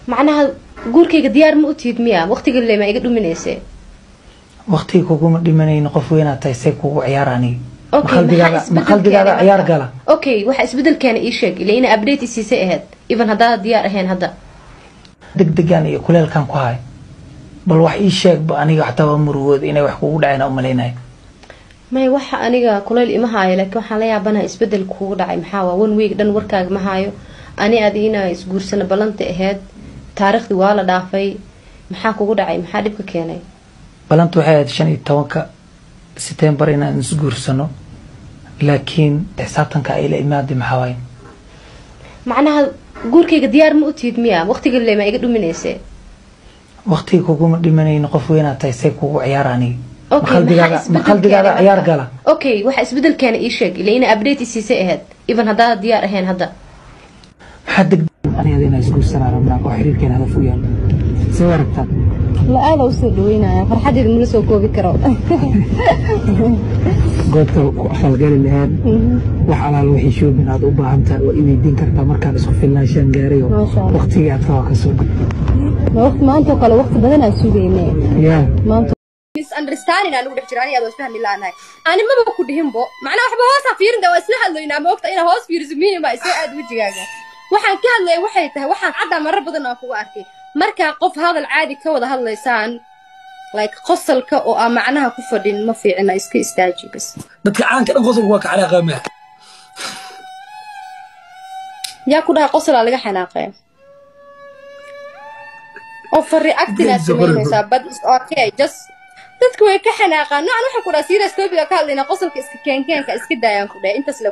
معناها guurkayga diyaar ma u tiid miya waqtiga leema iga dhuminayse waqtiga kugu dhimanayna qof weyn aad tahay say kugu ciyaarani qalbigaaga ciyaar gala okay waxa isbedelkeena ii sheeg ilaa ina update isiisay ahayd even hadaa diyaar ahayn hadda degdegan iyo kuleelkan ku hay bal wax ii sheeg ba aniga xataa murugood inay wax kugu dhacayna u maleynay may waxa aniga kuleel ima haayo laakiin waxa la yaabana isbedel kugu dhacay maxaa waa one week dhan warkaaga ma haayo ani adiina isguursana balanta ahayd taariikhdi waa la dhaafay maxaa kugu dhacay maxaa dibka keenay balanta waxay ahayd 15 September inaan isguursano laakiin xisaabtanka ay la imaadey maxaa waay macnaha guurkayga diyaar ma u tiid miya waqtiga leema iga dhuminayse waqtiga kugu dhimanayna qof weyn aad tahay say kugu ciyaarani qalbigaaga ciyaar gala okay waxa isbedelkeena ii sheeg ilaa ina update isiisay ahayd even hadaa diyaar ahayn hadda حد أنا هذين أسقول سنة ربنا وحرير كان هذا فويان سواركتان لا أنا وصل وينا فرحتي من سوكو بكرة قلت خلقان اللي هاد وحلا الوحي شو من هذا وبهمتها وإني دين كرتا مركان أسقف الله شان قاري وقتي أتفاق السوق وقت ما أنتو قال وقت بدنا السوقيني يا ما أنتو misunderstanding أنا وده جراني هذا واسمه ملا أنا ما بقولهم بو معناه أحب هوس عفيرن ده واسمه هذا ينام وقت أنا هوس في رزميني ما يصير أدوي جاجا waxaan ka hadlay waxay tahay waxaan cadda marar badan oo ku arkay marka qof hadal caadi ka wada hadlaysaan like qosolka oo aan macnaha ku fadhin ma fiicna iska istaaji bas dadka caanka dhan qosolku waa ka calaaqa ma yaa ku dhaha qosol laga xanaaqay oo fari actina sameynaysa but it's okay just dadku way ka xanaaqaan noocan waxa ku dhaha serious topic ka hadlayna qosolka iska keenka iska daayaan ku dhahay intaas la